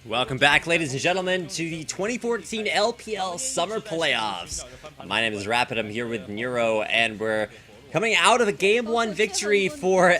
Welcome back, ladies and gentlemen, to the 2014 LPL Summer Playoffs. My name is Rapid. I'm here with Nero, and we're coming out of a Game 1 victory for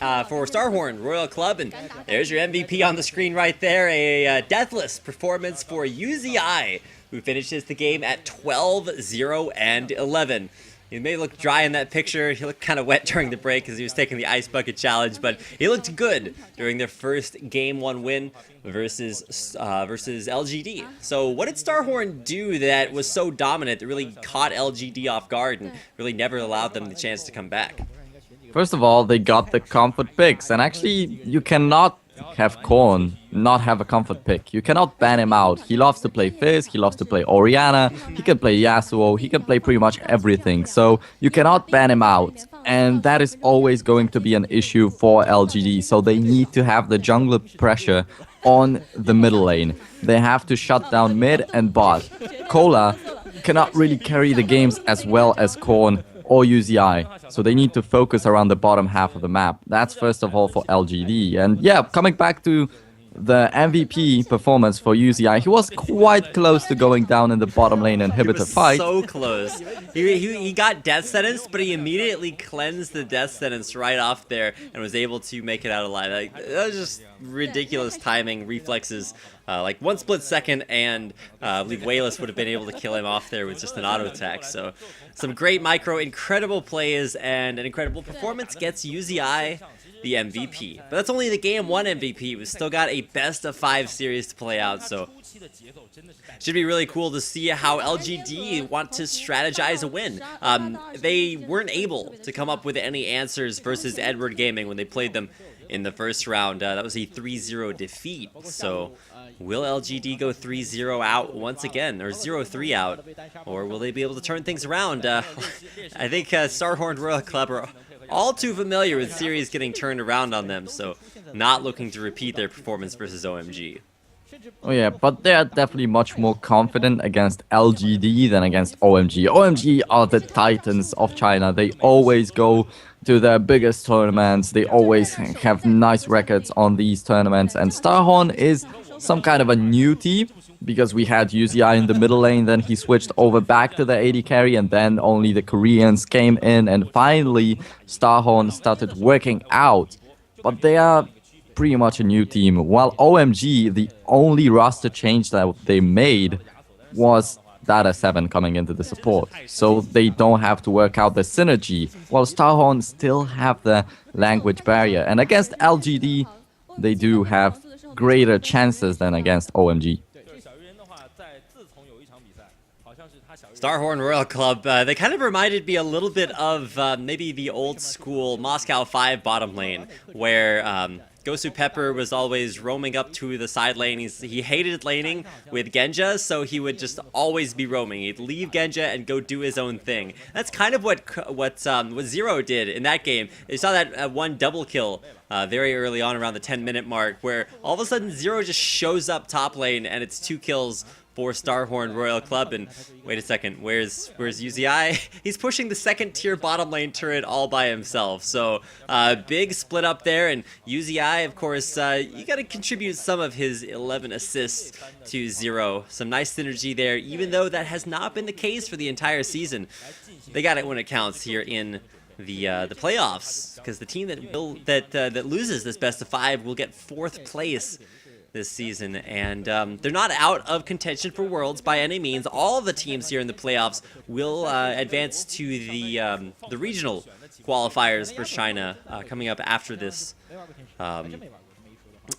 StarHorn Royal Club, and there's your MVP on the screen right there. A deathless performance for UZI, who finishes the game at 12-0-11. He may look dry in that picture. He looked kind of wet during the break because he was taking the Ice Bucket Challenge, but he looked good during their first Game 1 win versus LGD. So what did StarHorn do that was so dominant that really caught LGD off guard and really never allowed them the chance to come back? First of all, they got the comfort picks, and actually you cannot have Korn not have a comfort pick. You cannot ban him out. He loves to play Fizz, he loves to play Orianna, he can play Yasuo, he can play pretty much everything. So you cannot ban him out. And that is always going to be an issue for LGD. So they need to have the jungler pressure on the middle lane. They have to shut down mid and bot. Cola cannot really carry the games as well as Korn or UZI, so they need to focus around the bottom half of the map. That's first of all for LGD. And yeah, coming back to the MVP performance for UZI, he was quite close to going down in the bottom lane inhibitor fight. So close. He got death sentence, but he immediately cleansed the death sentence right off there and was able to make it out alive. Like, that was just ridiculous timing, reflexes. Like 1 split second, and I believe Wayless would have been able to kill him off there with just an auto attack. So some great micro, incredible plays, and an incredible performance gets UZI the MVP. But that's only the Game 1 MVP. We've still got a best-of-5 series to play out, so should be really cool to see how LGD want to strategize a win. They weren't able to come up with any answers versus Edward Gaming when they played them in the first round. That was a 3-0 defeat, so will LGD go 3-0 out once again, or 0-3 out, or will they be able to turn things around? I think StarHorn Royal Club are all too familiar with series getting turned around on them, so not looking to repeat their performance versus OMG. Oh yeah, but they are definitely much more confident against LGD than against OMG. OMG are the titans of China. They always go to their biggest tournaments. They always have nice records on these tournaments. And StarHorn is some kind of a new team, because we had UZI in the middle lane, then he switched over back to the AD carry, and then only the Koreans came in, and finally StarHorn started working out. But they are pretty much a new team, while OMG, the only roster change that they made was Data 7 coming into the support, so they don't have to work out the synergy, while StarHorn still have the language barrier. And against LGD, they do have greater chances than against OMG. StarHorn Royal Club, they kind of reminded me a little bit of maybe the old school Moscow 5 bottom lane, where Gosu Pepper was always roaming up to the side lane. He hated laning with Genja, so he would just always be roaming. He'd leave Genja and go do his own thing. That's kind of what Zero did in that game. You saw that one double kill very early on around the 10-minute mark, where all of a sudden Zero just shows up top lane, and it's 2 kills for StarHorn Royal Club. And wait a second, where's UZI? He's pushing the 2nd tier bottom lane turret all by himself. So big split up there, and UZI, of course, you got to contribute some of his 11 assists to Zero. Some nice synergy there, even though that has not been the case for the entire season. They got it when it counts here in the playoffs, because the team that loses this best-of-5 will get 4th place this season, and they're not out of contention for Worlds by any means. All of the teams here in the playoffs will advance to the regional qualifiers for China coming up after this,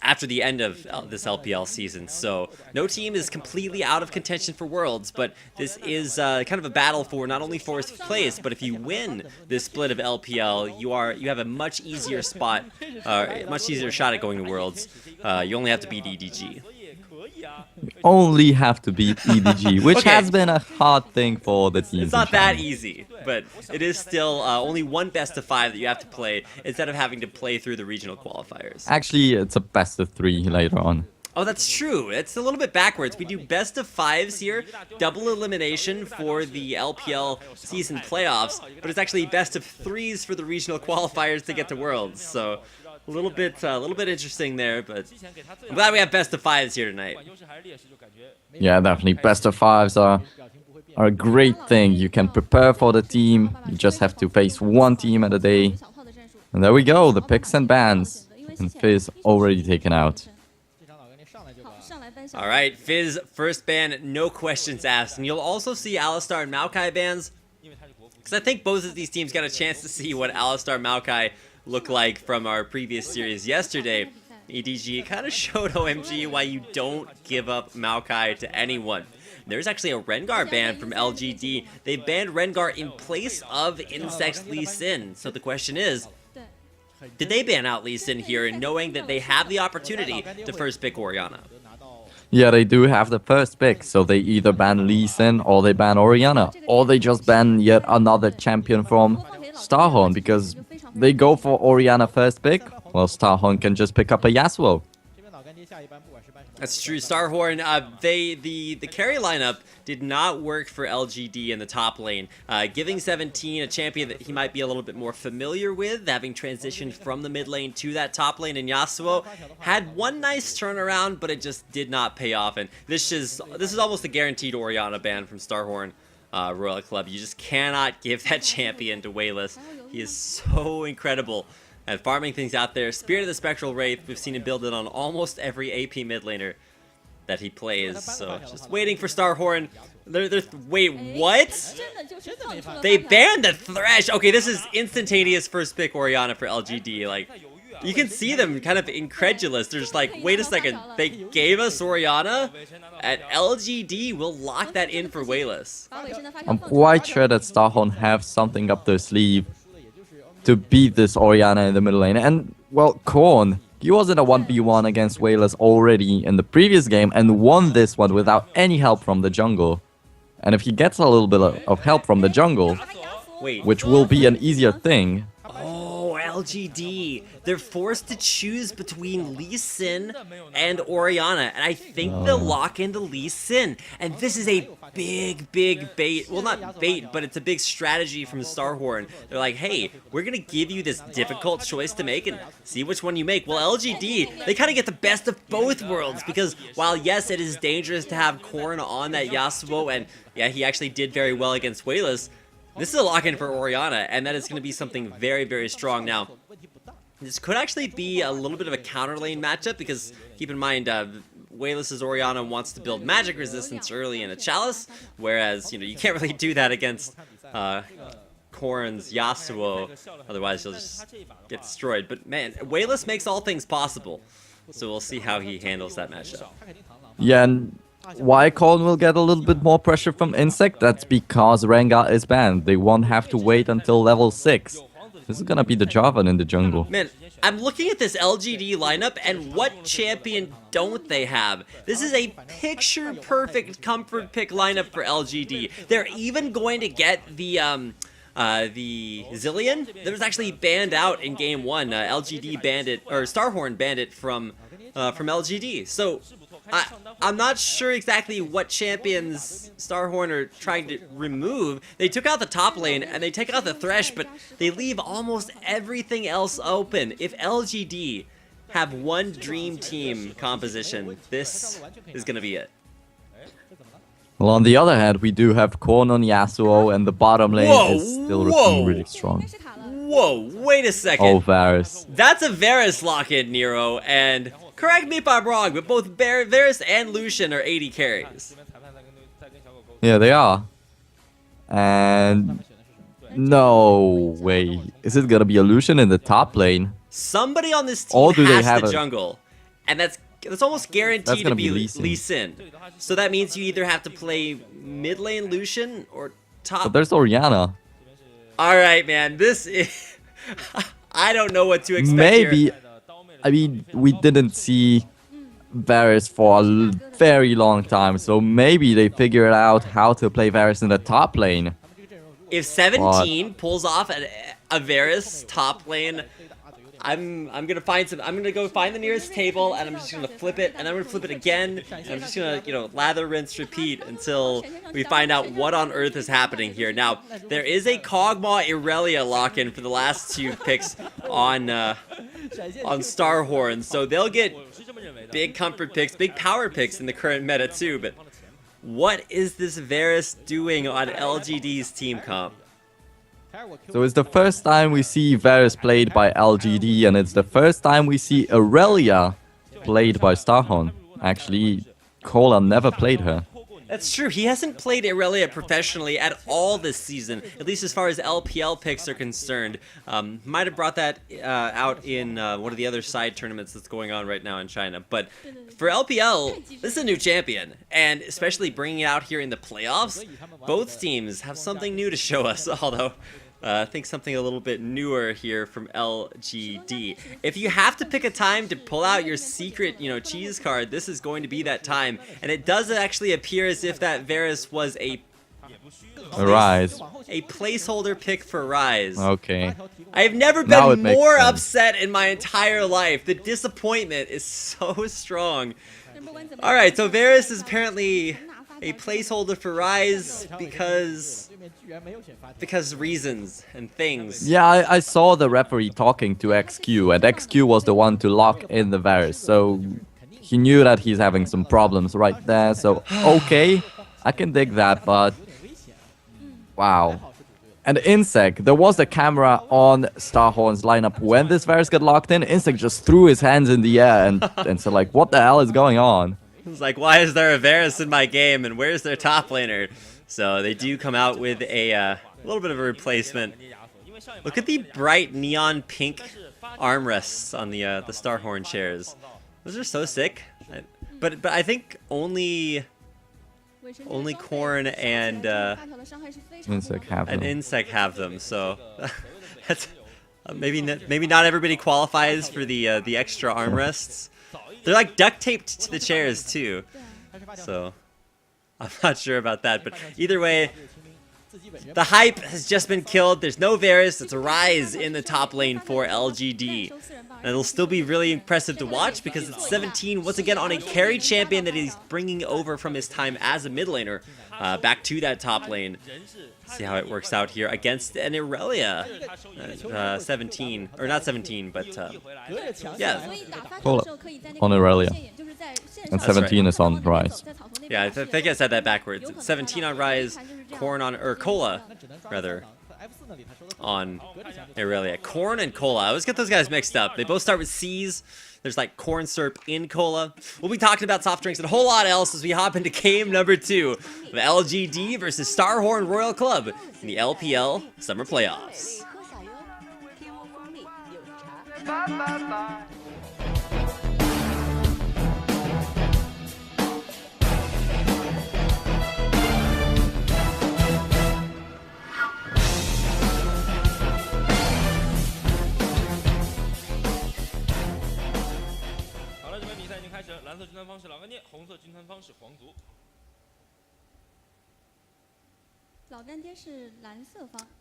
after the end of this LPL season. So no team is completely out of contention for Worlds, but this is kind of a battle for not only 4th place, but if you win this split of LPL, you have a much easier spot, much easier shot at going to Worlds. You only have to beat EDG. You only have to beat EDG, which has been a hard thing for the teams. It's not that easy, but it is still only one best-of-5 that you have to play instead of having to play through the regional qualifiers. Actually, it's a best-of-3 later on. Oh, that's true. It's a little bit backwards. We do best-of-5s here, double elimination for the LPL season playoffs, but it's actually best-of-3s for the regional qualifiers to get to Worlds. So a little bit interesting there, but I'm glad we have best of fives here tonight. Yeah, definitely. Best of fives are a great thing. You can prepare for the team. You just have to face one team at a day. And there we go, the picks and bans. And Fizz already taken out. All right, Fizz first ban, no questions asked. And you'll also see Alistar and Maokai bans, because I think both of these teams got a chance to see what Alistar Maokai looked like from our previous series yesterday. EDG kind of showed OMG why you don't give up Maokai to anyone. There's actually a Rengar ban from LGD. They banned Rengar in place of Insect's Lee Sin. So the question is, did they ban out Lee Sin here, knowing that they have the opportunity to first pick Orianna? Yeah, they do have the first pick, so they either ban Lee Sin or they ban Orianna, or they just ban yet another champion from StarHorn, because they go for Orianna first pick, well, StarHorn can just pick up a Yasuo. That's true. StarHorn, the carry lineup did not work for LGD in the top lane. Giving 17 a champion that he might be a little bit more familiar with, having transitioned from the mid lane to that top lane in Yasuo, had one nice turnaround, but it just did not pay off. And this is almost a guaranteed Orianna ban from StarHorn Royal Club. You just cannot give that champion to Wayless. He is so incredible at farming things out there. Spirit of the Spectral Wraith, we've seen him build it on almost every AP mid laner that he plays. So just waiting for StarHorn. Wait, what? They banned the Thresh. Okay, this is instantaneous first pick Orianna for LGD. Like, you can see them kind of incredulous. They're just like, wait a second, they gave us Orianna? At LGD, we'll lock that in for Wayless. I'm quite sure that StarHorn have something up their sleeve to beat this Orianna in the middle lane. And, well, Korn, he was in a 1v1 against Wayless already in the previous game and won this one without any help from the jungle. And if he gets a little bit of help from the jungle, which will be an easier thing... LGD, they're forced to choose between Lee Sin and Orianna, and I think they'll lock into Lee Sin. And this is a big bait. Well, not bait, but it's a big strategy from StarHorn. They're like, hey, we're gonna give you this difficult choice to make and see which one you make. Well, LGD, they kind of get the best of both worlds, because while yes, it is dangerous to have Korn on that Yasuo, and yeah, he actually did very well against Wayless, this is a lock-in for Orianna, and that is going to be something very strong. Now, this could actually be a little bit of a counter lane matchup, because keep in mind, Wayless's Orianna wants to build magic resistance early in a Chalice, whereas, you know, you can't really do that against Korn's Yasuo, otherwise you'll just get destroyed. But man, Wayless makes all things possible, so we'll see how he handles that matchup. Yeah, and why Korn will get a little bit more pressure from Insect? That's because Rengar is banned. They won't have to wait until level 6. This is gonna be the Jarvan in the jungle. Man, I'm looking at this LGD lineup, and what champion don't they have? This is a picture-perfect comfort pick lineup for LGD. They're even going to get the Zillion that was actually banned out in game 1. LGD banned it, or StarHorn banned it from LGD. So I'm not sure exactly what champions StarHorn are trying to remove. They took out the top lane and they take out the Thresh, but they leave almost everything else open. If LGD have one dream team composition, this is gonna be it. Well, on the other hand, we do have Korn on Yasuo, and the bottom lane is still looking really strong. Whoa, wait a second. Oh, Varus. That's a Varus lock-in, Nero, and correct me if I'm wrong, but both Varus and Lucian are 80 carries. Yeah, they are. And no way. Is it gonna be a Lucian in the top lane? Somebody on this team has the jungle, and that's almost guaranteed to be Lee Sin. So that means you either have to play mid lane Lucian or top. But there's Orianna. All right, man. This is... I don't know what to expect Maybe... here. I mean, we didn't see Varus for a very long time, so maybe they figured out how to play Varus in the top lane. If 17 pulls off a Varus top lane, I'm gonna find some. I'm gonna go find the nearest table, and I'm just gonna flip it, and I'm gonna flip it again, and I'm just gonna, you know, lather, rinse, repeat until we find out what on earth is happening here. Now, there is a Kog'Maw Irelia lock-in for the last 2 picks on on StarHorn, so they'll get big comfort picks, big power picks in the current meta too, but what is this Varus doing on LGD's team comp? So it's the first time we see Varus played by LGD, and it's the first time we see Aurelia played by StarHorn. Actually, Cola never played her. That's true. He hasn't played Aurelia professionally at all this season, at least as far as LPL picks are concerned. Might have brought that out in one of the other side tournaments that's going on right now in China. But for LPL, this is a new champion, and especially bringing it out here in the playoffs, both teams have something new to show us, although I think something a little bit newer here from LGD. If you have to pick a time to pull out your secret, cheese card, this is going to be that time. And it does actually appear as if that Varus was a Rise. A placeholder pick for Rise. Okay. I've never been more upset in my entire life. The disappointment is so strong. Alright, so Varus is apparently a placeholder for Rise because reasons and things. Yeah, I saw the referee talking to XQ, and XQ was the one to lock in the Varus, so he knew that he's having some problems right there, so okay, I can dig that, but wow. And Insec, there was a camera on StarHorn's lineup when this Varus got locked in. Insec just threw his hands in the air and said like, what the hell is going on? It's like, why is there a Varus in my game, and where's their top laner? So they do come out with a little bit of a replacement. Look at the bright neon pink armrests on the StarHorn chairs. Those are so sick. But I think only Korn and Insec have them. So that's maybe not everybody qualifies for the extra armrests. They're like duct taped to the chairs too. So I'm not sure about that, but either way, the hype has just been killed. There's no Varus. It's a Rise in the top lane for LGD. And it'll still be really impressive to watch because it's 17 once again on a carry champion that he's bringing over from his time as a mid laner back to that top lane. See how it works out here against an Aurelia. 17, or not 17, but yeah. On Aurelia. And 17 right. is on Rise. Yeah, I think I said that backwards. It's 17 on Rise, Korn on, or Cola, rather, on Aurelia. Korn and Cola. I always get those guys mixed up. They both start with C's. There's like corn syrup in Cola. We'll be talking about soft drinks and a whole lot else as we hop into game number 2 of LGD versus StarHorn Royal Club in the LPL Summer Playoffs.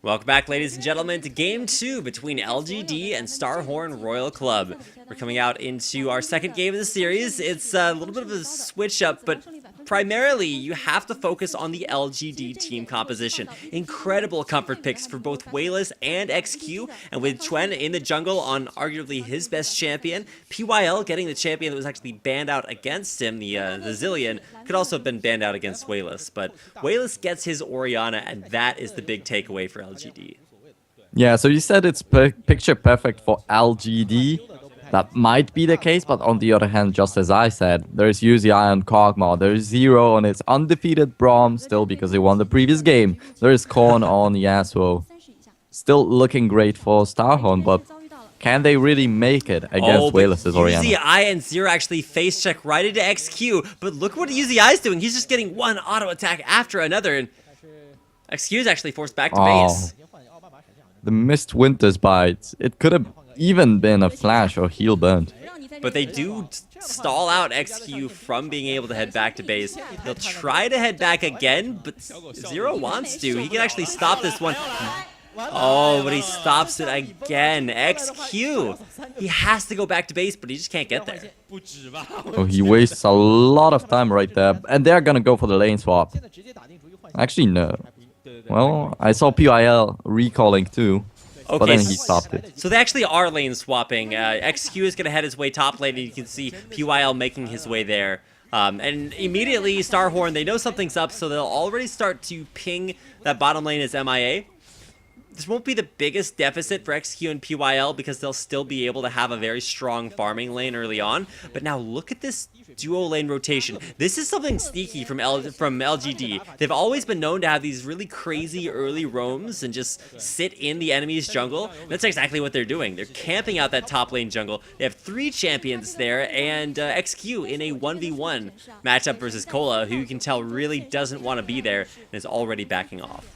Welcome back, ladies and gentlemen, to Game 2 between LGD and StarHorn Royal Club. We're coming out into our second game of the series. It's a little bit of a switch-up, but primarily, you have to focus on the LGD team composition. Incredible comfort picks for both Wayless and XQ, and with Chuen in the jungle on arguably his best champion, PYL getting the champion that was actually banned out against him, the Zillion, could also have been banned out against Wayless, but Wayless gets his Orianna, and that is the big takeaway for LGD. Yeah, so you said it's picture perfect for LGD. That might be the case, but on the other hand, just as I said, there's UZI on Kog'Maw, there's Zero on his undefeated Braum, still because he won the previous game. There's Korn on Yasuo. Still looking great for StarHorn, but can they really make it against Wayless's Orianna? UZI and Zero actually face check right into XQ, but look what UZI is doing. He's just getting one auto attack after another, and XQ is actually forced back to base. The missed Winter's Bite. It could have even been a flash or heal burnt. But they do stall out XQ from being able to head back to base. They'll try to head back again, but Zero wants to. He can actually stop this one. Oh, but he stops it again. XQ. He has to go back to base, but he just can't get there. Oh, he wastes a lot of time right there. And they're gonna go for the lane swap. Actually, no. Well, I saw PIL recalling too. but then he stopped it. So they actually are lane swapping. XQ is going to head his way top lane, and you can see PYL making his way there. And immediately, StarHorn, they know something's up, so they'll already start to ping that bottom lane as MIA. This won't be the biggest deficit for XQ and PYL because they'll still be able to have a very strong farming lane early on. But now look at this duo lane rotation. This is something sneaky from LGD. They've always been known to have these really crazy early roams and just sit in the enemy's jungle. That's exactly what they're doing. They're camping out that top lane jungle. They have 3 champions there, and XQ in a 1v1 matchup versus Cola, who you can tell really doesn't want to be there and is already backing off.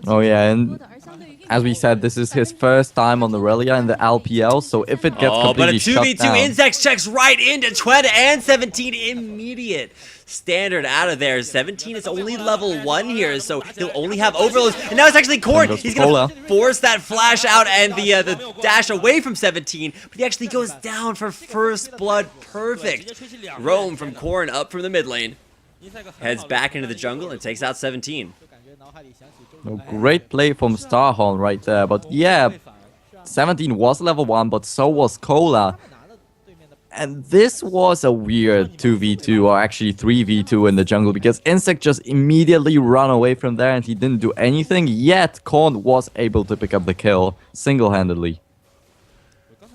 Oh yeah, and as we said, this is his first time on the Relia in the LPL, so if it gets completely shut down... but a 2v2 Insect checks right into 20 and 17 immediate standard out of there. 17 is only level 1 here, so he'll only have overloads. And now it's actually Corn. He's going to force that flash out and the dash away from 17, but he actually goes down for first blood. Perfect roam from Corn up from the mid lane. Heads back into the jungle and takes out 17. No, great play from StarHorn right there, but yeah, 17 was level 1, but so was Cola. And this was a weird 2v2, or actually 3v2 in the jungle, because Insect just immediately ran away from there and he didn't do anything, yet Korn was able to pick up the kill single-handedly.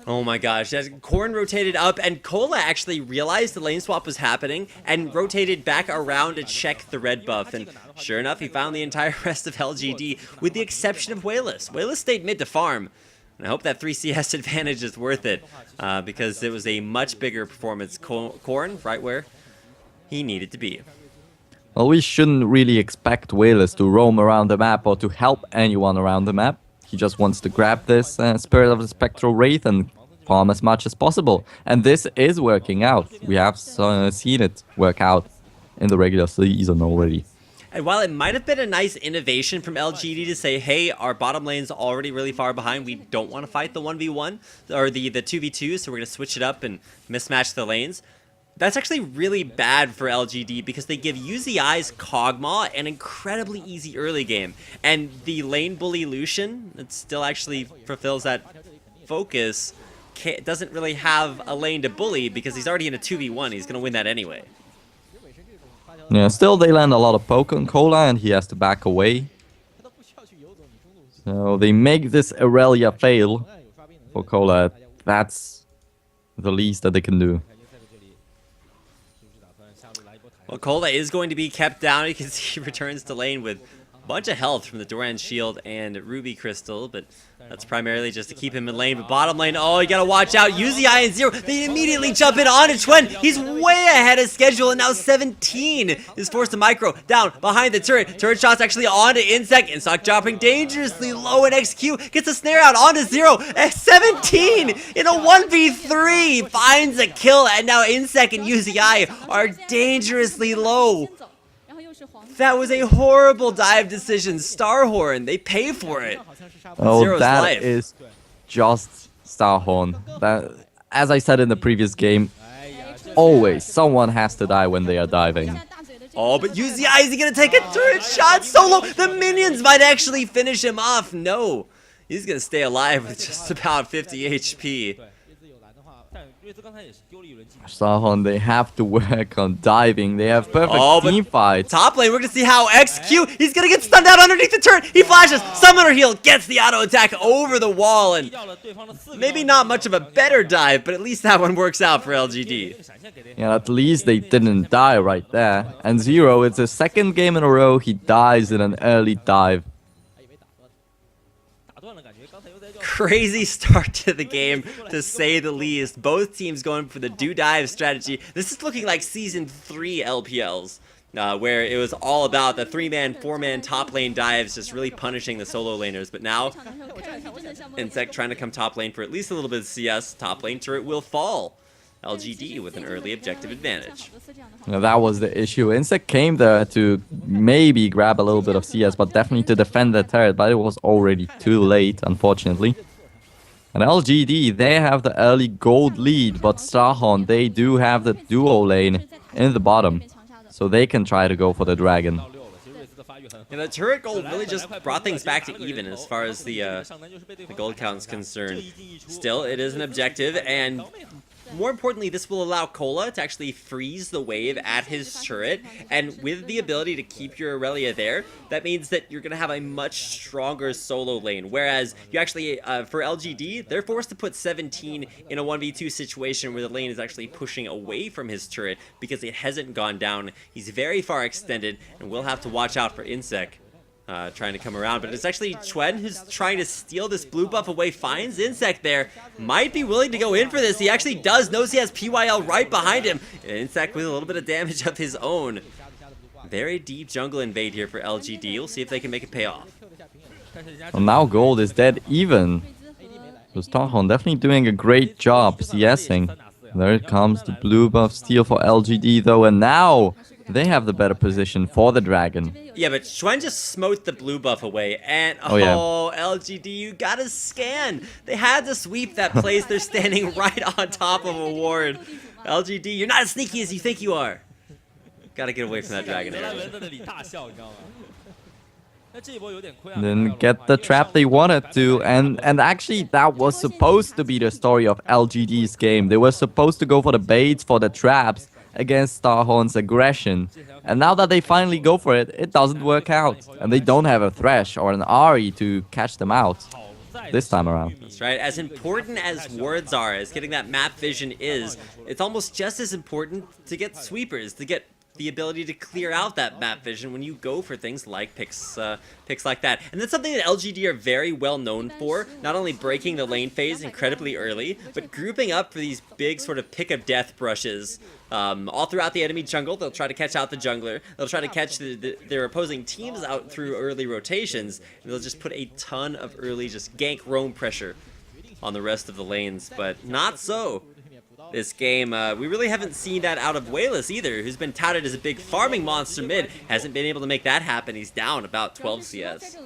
Oh my gosh, as Korn rotated up, and Cola actually realized the lane swap was happening and rotated back around to check the red buff. And sure enough, he found the entire rest of LGD, with the exception of Wayless. Wayless stayed mid to farm. And I hope that 3 CS advantage is worth it, because it was a much bigger performance. Korn, right where he needed to be. Well, we shouldn't really expect Wayless to roam around the map or to help anyone around the map. He just wants to grab this Spirit of the Spectral Wraith and farm as much as possible. And this is working out. We have seen it work out in the regular season already. And while it might have been a nice innovation from LGD to say, hey, our bottom lane's already really far behind, we don't want to fight the 1v1 or the 2v2, so we're going to switch it up and mismatch the lanes. That's actually really bad for LGD because they give UZI's Kog'Maw an incredibly easy early game. And the lane bully Lucian, that still actually fulfills that focus, doesn't really have a lane to bully because he's already in a 2v1. He's going to win that anyway. Yeah, still they land a lot of poke on Cola and he has to back away. So they make this Aurelia fail for Cola. That's the least that they can do. Well, Cola is going to be kept down. You can see he returns to lane with a bunch of health from the Doran Shield and Ruby Crystal, but that's primarily just to keep him in lane. But bottom lane, oh, you gotta watch out. UZI and Zero, they immediately jump in onto Twen. He's way ahead of schedule, and now 17 is forced to micro down behind the turret. Turret shots actually onto Insect. Insect dropping dangerously low, and XQ gets a snare out onto Zero. 17 in a 1v3 finds a kill, and now Insect and UZI are dangerously low. That was a horrible dive decision. StarHorn, they pay for it. Oh, Zero's that life. is just StarHorn. That, as I said in the previous game, always someone has to die when they are diving. Oh, but UZI, is he going to take a turret shot solo? The minions might actually finish him off. No, he's going to stay alive with just about 50 HP. StarHorn, they have to work on diving. They have perfect team fights. Top lane, we're going to see how XQ, he's going to get stunned out underneath the turret. He flashes, summoner heal, gets the auto attack over the wall, and maybe not much of a better dive, but at least that one works out for LGD. Yeah, at least they didn't die right there. And Zero, it's the second game in a row he dies in an early dive. Crazy start to the game, to say the least. Both teams going for the do-dive strategy. This is looking like Season 3 LPLs, where it was all about the 3-man, 4-man top lane dives, just really punishing the solo laners. But now, Insect trying to come top lane for at least a little bit of CS. Top lane turret will fall. LGD with an early objective advantage. Now, that was the issue. Insect came there to maybe grab a little bit of CS, but definitely to defend the turret, but it was already too late, unfortunately. And LGD, they have the early gold lead, but StarHorn, they do have the duo lane in the bottom, so they can try to go for the dragon. And the turret gold really just brought things back to even as far as the gold count is concerned. Still, it is an objective, and more importantly, this will allow Cola to actually freeze the wave at his turret, and with the ability to keep your Aurelia there, that means that you're going to have a much stronger solo lane, whereas you actually, for LGD, they're forced to put 17 in a 1v2 situation where the lane is actually pushing away from his turret because it hasn't gone down. He's very far extended, and we'll have to watch out for Insec. Trying to come around, but it's actually Chuen who's trying to steal this blue buff away, finds Insect there, might be willing to go in for this. He actually does, knows he has PYL right behind him. Insect with a little bit of damage of his own. Very deep jungle invade here for LGD. We'll see if they can make it pay off. Well, now gold is dead even. So StarHorn definitely doing a great job CSing. There it comes, the blue buff steal for LGD though, and now they have the better position for the dragon. Yeah, but Chuen just smote the blue buff away, and LGD, you gotta scan. They had to sweep that place. They're standing right on top of a ward. LGD, you're not as sneaky as you think you are. Gotta get away from that dragon area. Didn't get the trap they wanted to, and actually that was supposed to be the story of LGD's game. They were supposed to go for the baits, for the traps against StarHorn's aggression, and now that they finally go for it, it doesn't work out, and they don't have a Thresh or an Ahri to catch them out this time around. That's right. As important as wards are, as getting that map vision is, it's almost just as important to get sweepers, to get the ability to clear out that map vision when you go for things like picks like that. And that's something that LGD are very well known for, not only breaking the lane phase incredibly early, but grouping up for these big sort of pick of death brushes. All throughout the enemy jungle, they'll try to catch out the jungler, they'll try to catch their opposing teams out through early rotations, and they'll just put a ton of early just gank roam pressure on the rest of the lanes, but not so this game. We really haven't seen that out of Wayless either, who's been touted as a big farming monster mid. Hasn't been able to make that happen. He's down about 12 CS.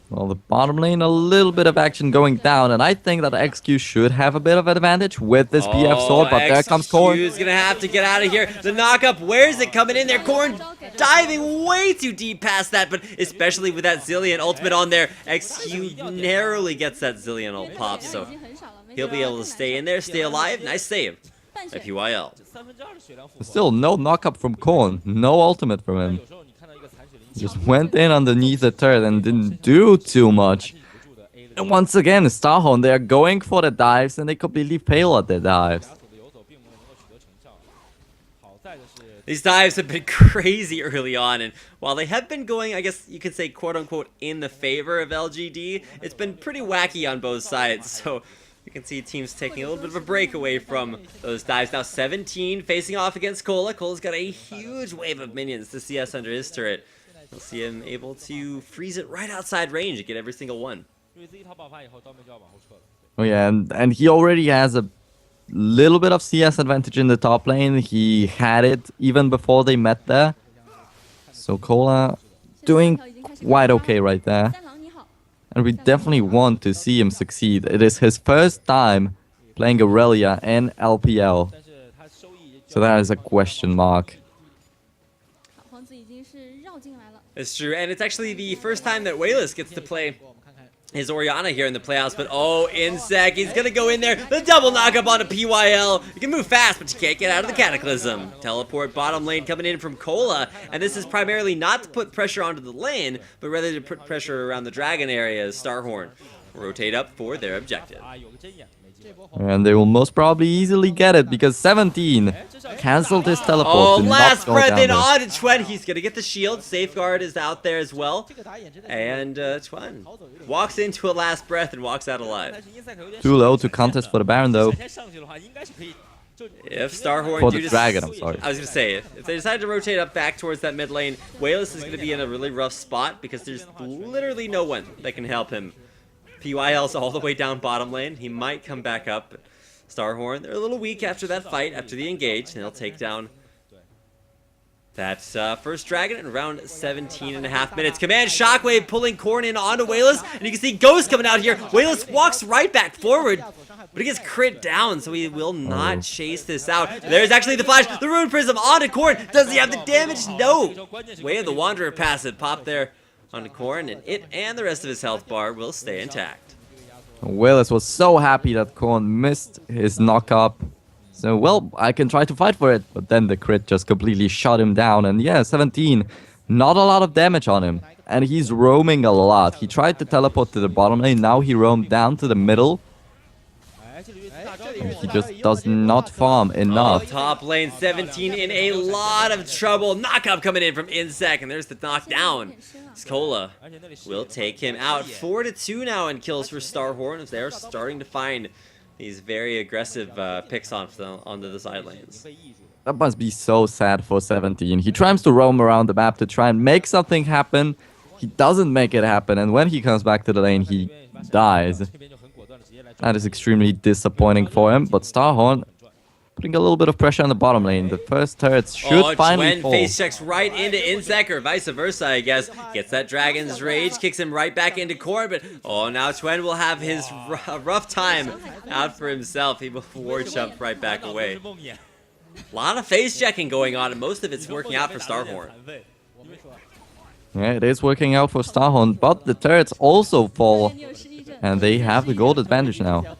Well, the bottom lane, a little bit of action going down, and I think that XQ should have a bit of advantage with this BF sword, but there comes Korn. XQ's gonna have to get out of here. The knockup, where's it coming in there? Korn diving way too deep past that, but especially with that Zillion ultimate on there, XQ narrowly gets that Zillion ult pop, so he'll be able to stay in there, stay alive. Nice save by PYL. Still, no knockup from Korn, no ultimate from him. Just went in underneath the turret and didn't do too much. And once again, StarHorn, they are going for the dives and they completely fail at their dives. These dives have been crazy early on, and while they have been going, I guess you could say, quote-unquote, in the favor of LGD, it's been pretty wacky on both sides, so you can see teams taking a little bit of a break away from those dives. Now 17 facing off against Cola. Cola's got a huge wave of minions to CS under his turret. We'll see him able to freeze it right outside range and get every single one. Oh yeah, and he already has a little bit of CS advantage in the top lane. He had it even before they met there. So Cola doing quite okay right there. And we definitely want to see him succeed. It is his first time playing Aurelia in LPL. So that is a question mark. It's true, and it's actually the first time that Wayless gets to play his Orianna here in the playoffs, but Insec, he's gonna go in there, the double knockup on a PYL. You can move fast, but you can't get out of the Cataclysm. Teleport bottom lane coming in from Cola, and this is primarily not to put pressure onto the lane, but rather to put pressure around the dragon area as StarHorn rotate up for their objective. And they will most probably easily get it because 17 cancelled his teleport. Oh, last breath in on Chuen. He's going to get the shield. Safeguard is out there as well. And Chuen walks into a last breath and walks out alive. Too low to contest for the Baron though. If StarHorn for the dragon, I'm sorry. I was going to say, if they decide to rotate up back towards that mid lane, Wayless is going to be in a really rough spot because there's literally no one that can help him. PYL's all the way down bottom lane. He might come back up. StarHorn, they're a little weak after that fight, after the engage, and they'll take down That first dragon in around 17.5 minutes. Command Shockwave pulling Korn in onto Wayless, and you can see Ghost coming out here. Wayless walks right back forward, but he gets crit down, so he will not chase this out. There's actually the flash, the Rune Prism onto Korn. Does he have the damage? No. Way of the Wanderer passive pop there onto Korn, and it and the rest of his health bar will stay intact. Wayless was so happy that Korn missed his knock-up. So, well, I can try to fight for it, but then the crit just completely shut him down. And yeah, 17, not a lot of damage on him. And he's roaming a lot. He tried to teleport to the bottom lane, now he roamed down to the middle. And he just does not farm enough. Oh, top lane, 17 in a lot of trouble. Knock-up coming in from Insec, and there's the knockdown. Skola will take him out. 4-2 now in kills for StarHorn as they're starting to find these very aggressive picks onto the side lanes. That must be so sad for 17. He tries to roam around the map to try and make something happen. He doesn't make it happen, and when he comes back to the lane, he dies. That is extremely disappointing for him, but StarHorn putting a little bit of pressure on the bottom lane. The first turrets should finally fall. Face checks right into Insec, or vice versa, I guess. Gets that Dragon's Rage, kicks him right back into Korn, but now Twen will have his rough time out for himself. He will war jump right back away. A lot of face checking going on, and most of it's working out for StarHorn. Yeah, it is working out for StarHorn, but the turrets also fall, and they have the gold advantage now.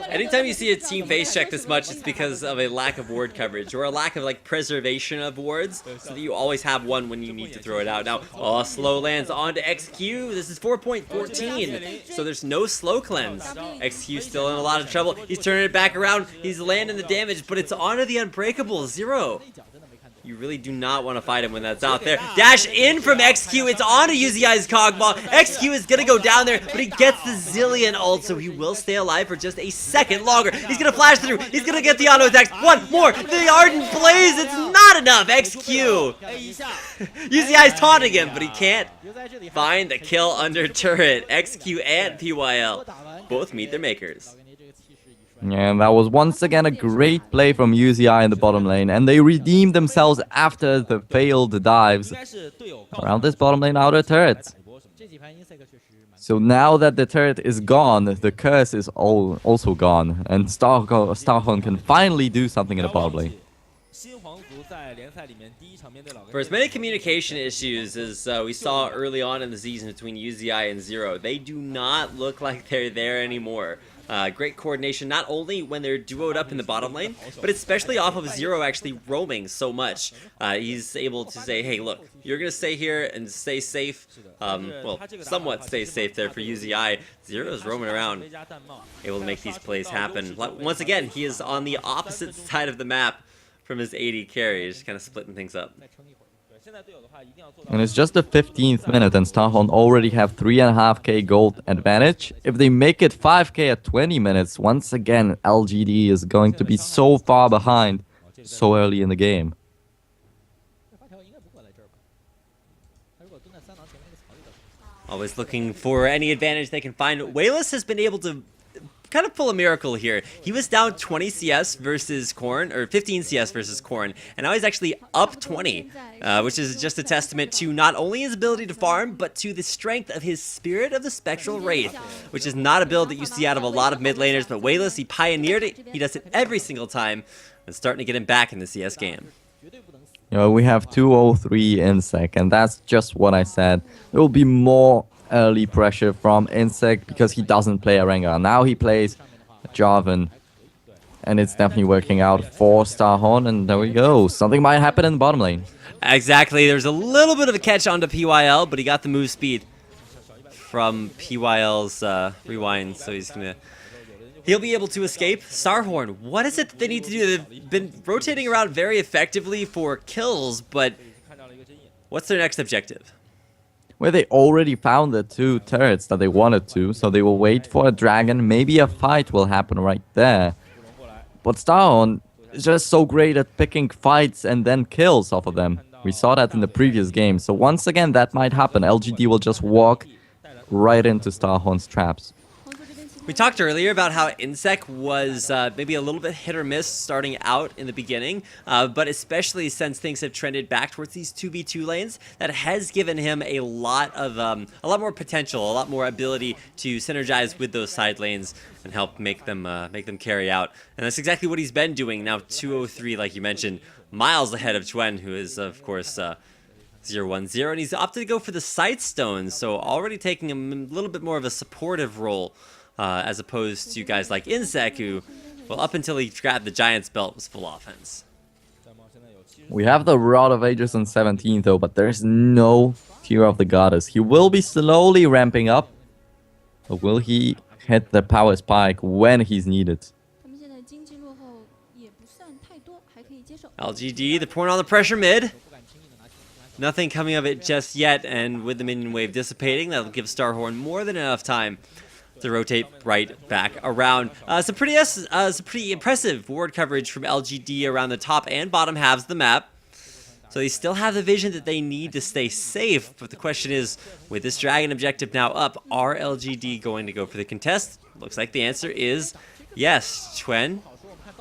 Anytime you see a team face check this much, it's because of a lack of ward coverage or a lack of like preservation of wards, so that you always have one when you need to throw it out. Now, slow lands onto XQ. This is 4.14, so there's no slow cleanse. XQ still in a lot of trouble. He's turning it back around. He's landing the damage, but it's onto the Unbreakable. 0. You really do not want to fight him when that's out there. Dash in from XQ. It's on to UZI's Cogball. XQ is going to go down there, but he gets the Zillion ult, so he will stay alive for just a second longer. He's going to flash through. He's going to get the auto attacks. One more. The Ardent Blaze. It's not enough. XQ. UZI's taunting him, but he can't find the kill under turret. XQ and PYL both meet their makers. Yeah, and that was once again a great play from UZI in the bottom lane, and they redeemed themselves after the failed dives around this bottom lane outer turret. So now that the turret is gone, the curse is also gone, and StarHorn can finally do something in the bottom lane. For as many communication issues as we saw early on in the season between UZI and Zero, they do not look like they're there anymore. Great coordination, not only when they're duoed up in the bottom lane, but especially off of Zero actually roaming so much. He's able to say, hey, look, you're going to stay here and stay safe. Well, somewhat stay safe there for UZI. Zero's roaming around, able to make these plays happen. Once again, he is on the opposite side of the map from his AD carry, just kind of splitting things up. And it's just the 15th minute, and StarHorn already have 3.5k gold advantage. If they make it 5k at 20 minutes, once again, LGD is going to be so far behind so early in the game. Always looking for any advantage they can find. Wayless has been able to kind of pull a miracle here. He was down 20 CS versus Korn, or 15 CS versus Korn, and now he's actually up 20, which is just a testament to not only his ability to farm, but to the strength of his Spirit of the Spectral Wraith, which is not a build that you see out of a lot of mid laners, but Wayless, he pioneered it, he does it every single time, and starting to get him back in the CS game. You know, we have 203 Insec, and that's just what I said. There will be more early pressure from Insec because he doesn't play a Rengar. Now he plays Jarvan, and it's definitely working out for StarHorn, and there we go. Something might happen in the bottom lane. Exactly. There's a little bit of a catch onto PYL, but he got the move speed from PYL's rewind, so he'll be able to escape. StarHorn, what is it that they need to do? They've been rotating around very effectively for kills, but what's their next objective? Where they already found the 2 turrets that they wanted to, so they will wait for a dragon. Maybe a fight will happen right there. But StarHorn is just so great at picking fights and then kills off of them. We saw that in the previous game, so once again that might happen. LGD will just walk right into StarHorn's traps. We talked earlier about how Insec was maybe a little bit hit or miss starting out in the beginning, but especially since things have trended back towards these 2v2 lanes, that has given him a lot more potential, a lot more ability to synergize with those side lanes and help make them carry out. And that's exactly what he's been doing. Now 203, like you mentioned, miles ahead of Chuen, who is of course 0-1-0, and he's opted to go for the sight stones, so already taking a little bit more of a supportive role. As opposed to guys like Insec, who, well, up until he grabbed the Giant's belt, was full offense. We have the Rod of Ages on 17, though, but there's no Tear of the Goddess. He will be slowly ramping up, but will he hit the power spike when he's needed? LGD, the point on the pressure mid. Nothing coming of it just yet, and with the minion wave dissipating, that'll give StarHorn more than enough time to rotate right back around. Some pretty impressive ward coverage from LGD around the top and bottom halves of the map. So they still have the vision that they need to stay safe, but the question is, with this Dragon objective now up, are LGD going to go for the contest? Looks like the answer is yes. Chuen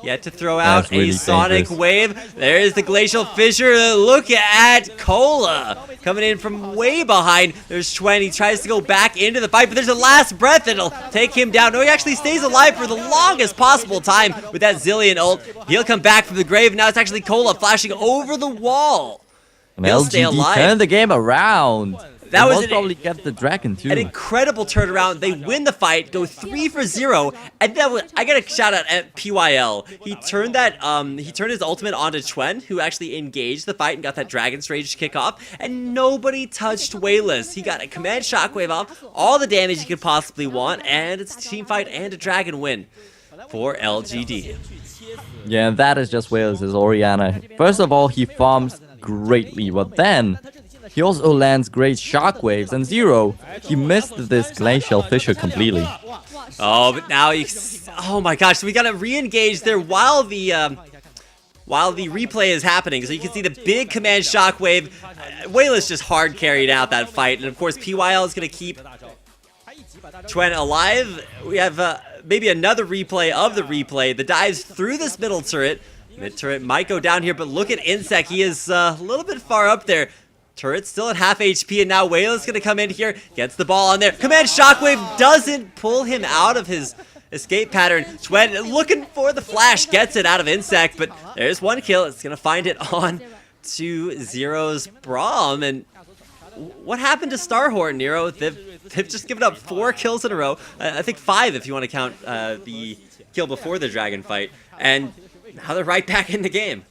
yet to throw out a Sonic Wave. There is the Glacial Fissure. Look at Cola coming in from way behind. There's Chuen. He tries to go back into the fight, but there's a last breath that'll take him down. No, he actually stays alive for the longest possible time with that Zillion ult. He'll come back from the grave. Now it's actually Cola flashing over the wall. He'll stay alive. Turned the game around. That was probably get the Dragon too. An incredible turnaround. They win the fight, go 3-for-0, and that was, I gotta shout out at PYL. He turned his ultimate onto Chuen, who actually engaged the fight and got that Dragon's Rage kick off, and nobody touched Wayless. He got a command shockwave off, all the damage he could possibly want, and it's a team fight and a Dragon win for LGD. Yeah, and that is just Wayless' Orianna. First of all, he farms greatly, but then he also lands great shockwaves, and Zero, he missed this Glacial Fissure completely. Oh, but now oh my gosh, so we gotta re-engage there while the replay is happening. So you can see the big command shockwave. Wayless just hard carried out that fight, and of course PYL is gonna keep Chuen alive. We have maybe another replay of the replay. The dives through this middle turret. Mid turret might go down here, but look at Insec. He is a little bit far up there. Turret's still at half HP, and now Wayless gonna come in here, gets the ball on there. Command Shockwave doesn't pull him out of his escape pattern. Chuen looking for the flash, gets it out of Insect, but there's one kill. It's gonna find it on to Zero's Braum. And what happened to StarHorn, Nero? They've just given up 4 kills in a row. I think 5 if you want to count the kill before the Dragon fight. And now they're right back in the game.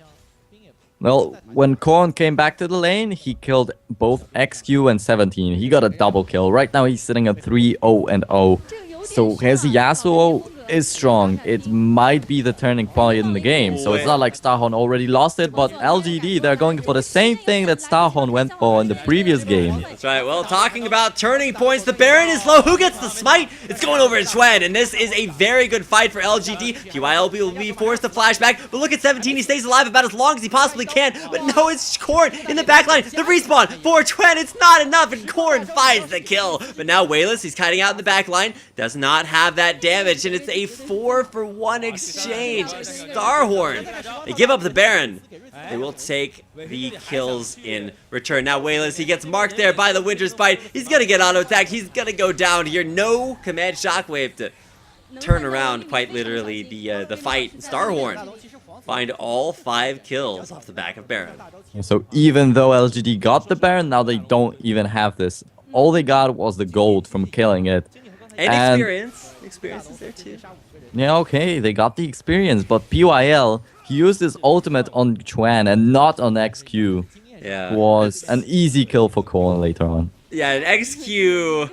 Well, when Korn came back to the lane, he killed both XQ and 17. He got a double kill. Right now he's sitting at 3-0-0. So his Yasuo is strong. It might be the turning point in the game. So it's not like StarHorn already lost it, but LGD, they're going for the same thing that StarHorn went for in the previous game. That's right. Well, talking about turning points, the Baron is low. Who gets the smite? It's going over to Chuen, and this is a very good fight for LGD. PYL will be forced to flash back, but look at 17. He stays alive about as long as he possibly can, but no, it's Korn in the backline. The respawn for Chuen. It's not enough, and Korn finds the kill. But now Wayless, he's kiting out in the backline, does not have that damage, and it's a 4-for-1 exchange. StarHorn, they give up the Baron. They will take the kills in return. Now Wayless, he gets marked there by the Winter's Bite. He's gonna get auto attack. He's gonna go down here. No command shockwave to turn around quite literally the fight. StarHorn find all 5 kills off the back of Baron. So even though LGD got the Baron, now they don't even have this. All they got was the gold from killing it. And experience. Experience is there too. Yeah, okay, they got the experience, but PYL, he used his ultimate on Chuen and not on XQ. Yeah. Was an easy kill for Korn later on. Yeah, and XQ,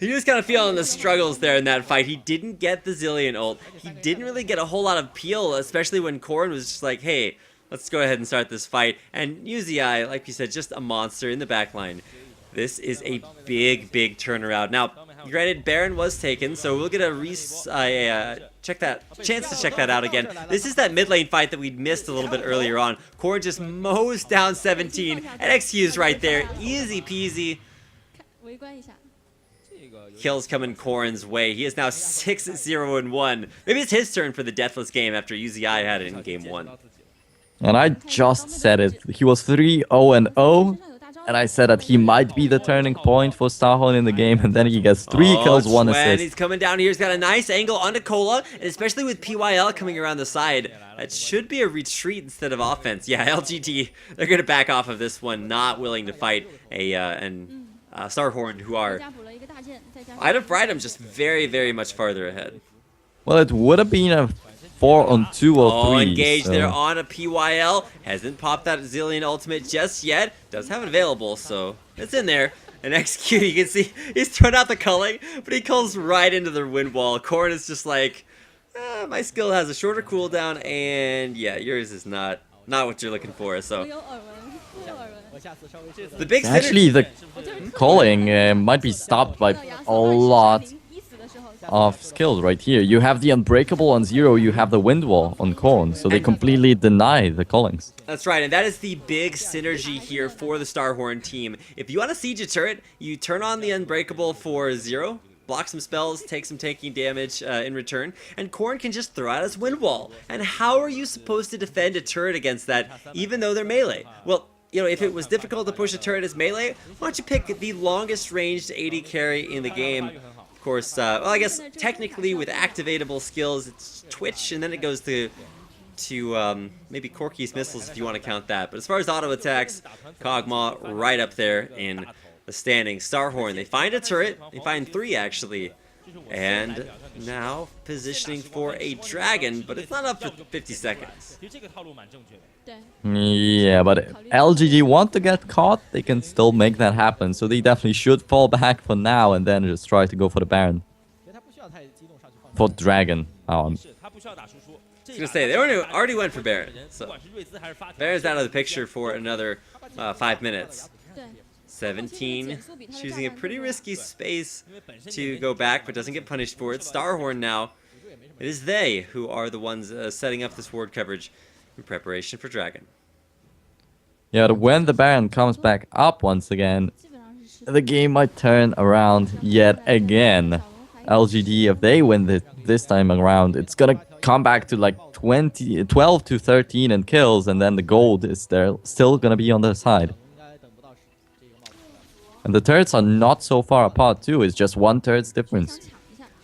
he was kind of feeling the struggles there in that fight. He didn't get the Zillion ult. He didn't really get a whole lot of peel, especially when Korn was just like, hey, let's go ahead and start this fight. And Uzi, like you said, just a monster in the backline. This is a big, big turnaround. Now, granted, Baron was taken, so we'll get a chance to check that out again. This is that mid lane fight that we'd missed a little bit earlier on. Korn just mows down 17, and XQ's right there, easy peasy. kills coming Corrin's way. He is now 6-0-1. Maybe it's his turn for the deathless game after UZI had it in game 1. And I just said it. He was 3-0-0. And I said that he might be the turning point for StarHorn in the game, and then he gets 3 kills, 1 assist. He's coming down here. He's got a nice angle onto Cola, and especially with PYL coming around the side, that should be a retreat instead of offense. Yeah, LGD, they're going to back off of this one, not willing to fight StarHorn, who are Item for item just very, very much farther ahead. Well, it would have been a 4-on-2 or 3. Engaged so. there on a PYL. Hasn't popped that Zillion ultimate just yet. Does have it available, so it's in there. And execute, you can see he's thrown out the culling, but he culls right into the wind wall. Corrin is just like, my skill has a shorter cooldown, and yeah, yours is not what you're looking for. So the big actually the culling might be stopped by a lot of skills right here. You have the Unbreakable on 0, you have the Wind Wall on Corn, so they completely deny the callings. That's right, and that is the big synergy here for the StarHorn team. If you want to siege a turret, you turn on the Unbreakable for 0, block some spells, take some tanking damage in return, and Corn can just throw out his Wind Wall. And how are you supposed to defend a turret against that, even though they're melee? Well, you know, if it was difficult to push a turret as melee, why don't you pick the longest ranged AD carry in the game? Of course, well, I guess technically with activatable skills, it's Twitch, and then it goes to maybe Corky's missiles if you want to count that. But as far as auto attacks, Kog'Maw right up there in the standings. StarHorn, they find a turret, they find 3 actually, and now positioning for a dragon, but it's not up for 50 seconds. Yeah, but LGD want to get caught, they can still make that happen, so they definitely should fall back for now and then just try to go for the Baron. For dragon. I was gonna say, they already went for Baron, so Baron's out of the picture for another 5 minutes. 17, choosing a pretty risky space to go back, but doesn't get punished for it. StarHorn now, it is they who are the ones setting up this ward coverage in preparation for Dragon. Yeah, when the Baron comes back up once again, the game might turn around yet again. LGD, if they win this time around, it's gonna come back to like 12 to 13 in kills, and then the gold is there, still gonna be on their side. And the turrets are not so far apart too, it's just 1 turret's difference.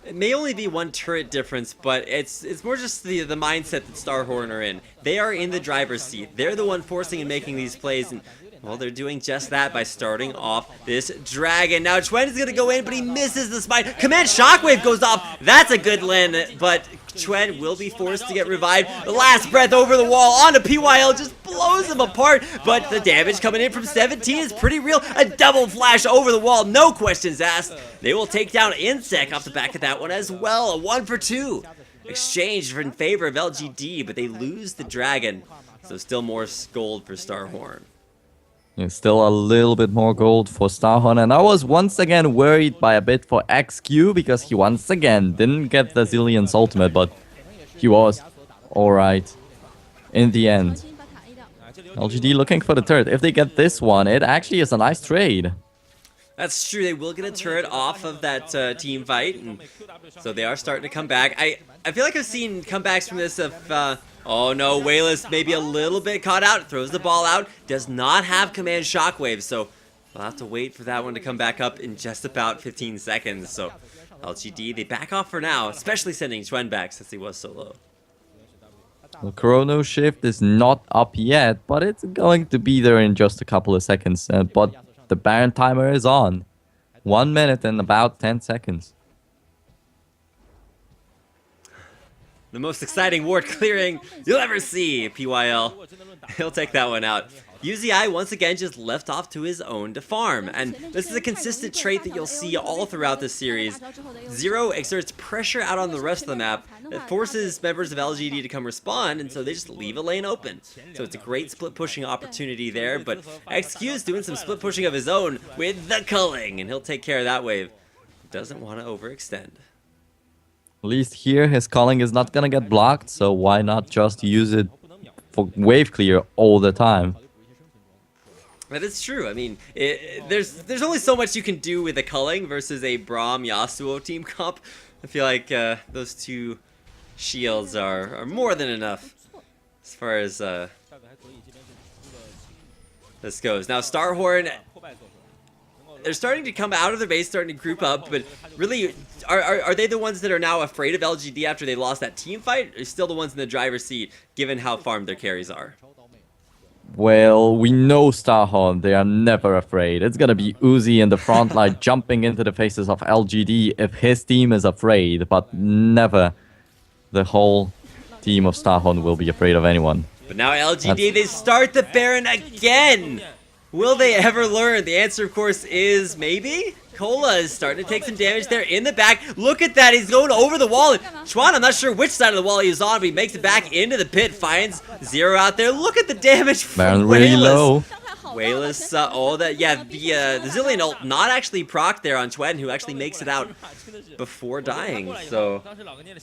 It may only be 1 turret difference, but it's more just the mindset that StarHorn are in. They are in the driver's seat. They're the one forcing and making these plays, and well, they're doing just that by starting off this dragon. Now Chuen is going to go in, but he misses the smite. Command Shockwave goes off. That's a good land, but Chuen will be forced to get revived. The last breath over the wall onto PYL just blows him apart, but the damage coming in from 17 is pretty real. A double flash over the wall, no questions asked. They will take down Insec off the back of that one as well. A 1 for 2 exchange in favor of LGD, but they lose the dragon, so still more gold for StarHorn. Yeah, still a little bit more gold for StarHorn, and I was once again worried by a bit for XQ because he once again didn't get the Zillion's ultimate, but he was alright in the end. LGD looking for the turret. If they get this one, it actually is a nice trade. That's true, they will get a turret off of that team fight, and so they are starting to come back. I feel like I've seen comebacks from this of, oh no, Wayless maybe a little bit caught out, throws the ball out, does not have command shockwave, so we'll have to wait for that one to come back up in just about 15 seconds. So LGD, they back off for now, especially sending Chuen back since he was so low. The Chrono Shift is not up yet, but it's going to be there in just a couple of seconds. But the Baron timer is on. 1 minute and about 10 seconds. The most exciting ward clearing you'll ever see, PYL. He'll take that one out. UZI once again just left off to his own to farm, and this is a consistent trait that you'll see all throughout this series. Zero exerts pressure out on the rest of the map that forces members of LGD to come respond, and so they just leave a lane open. So it's a great split pushing opportunity there, but XQ is doing some split pushing of his own with the culling, and he'll take care of that wave. Doesn't want to overextend. At least here his calling is not gonna get blocked, so why not just use it for wave clear all the time? That is true. I mean, there's only so much you can do with a culling versus a Braum Yasuo team comp. I feel like those two shields are more than enough as far as this goes. Now StarHorn, they're starting to come out of their base, starting to group up, but really, are they the ones that are now afraid of LGD after they lost that team fight, or still the ones in the driver's seat, given how farmed their carries are? Well, we know StarHorn, they are never afraid. It's gonna be Uzi in the front line jumping into the faces of LGD if his team is afraid, but never the whole team of StarHorn will be afraid of anyone. But now LGD, they start the Baron again! Will they ever learn? The answer, of course, is maybe. Cola is starting to take some damage there in the back. Look at that, he's going over the wall. Chuan, I'm not sure which side of the wall he was on, but he makes it back into the pit, finds Zero out there. Look at the damage from Baron really low. Wayless, the Zillion ult not actually proc there on Tweden, who actually makes it out before dying. So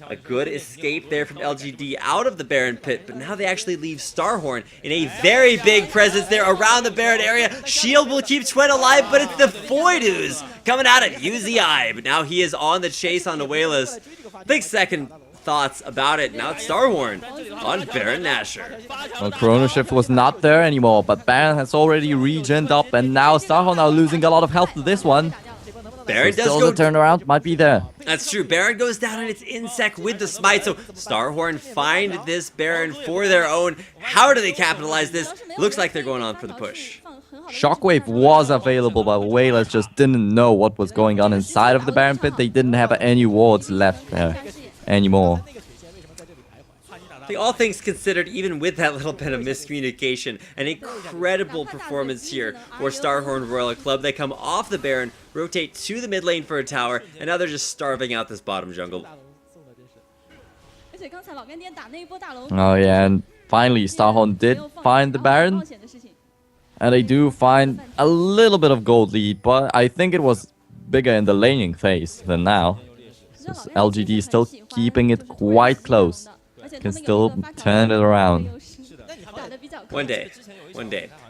a good escape there from LGD out of the Baron pit, but now they actually leave StarHorn in a very big presence there around the Baron area. Shield will keep Tweden alive, but it's the Foidus coming out at UZI, but now he is on the chase on the Wayless. Big second thoughts about it. Now it's StarHorn on Baron Nashor. Well, Chrono Shift was not there anymore, but Baron has already regened up, and now StarHorn are losing a lot of health to this one. Baron so does still go. The turnaround might be there. That's true. Baron goes down and it's Insect with the smite. So StarHorn find this Baron for their own. How do they capitalize this? Looks like they're going on for the push. Shockwave was available, but Wayless just didn't know what was going on inside of the Baron pit. They didn't have any wards left there anymore. All things considered, even with that little bit of miscommunication, an incredible performance here for StarHorn Royal Club. They come off the Baron, rotate to the mid lane for a tower, and now they're just starving out this bottom jungle. Oh yeah, and finally StarHorn did find the Baron. And they do find a little bit of gold lead, but I think it was bigger in the laning phase than now. LGD is still keeping it quite close. Can still turn it around. One day.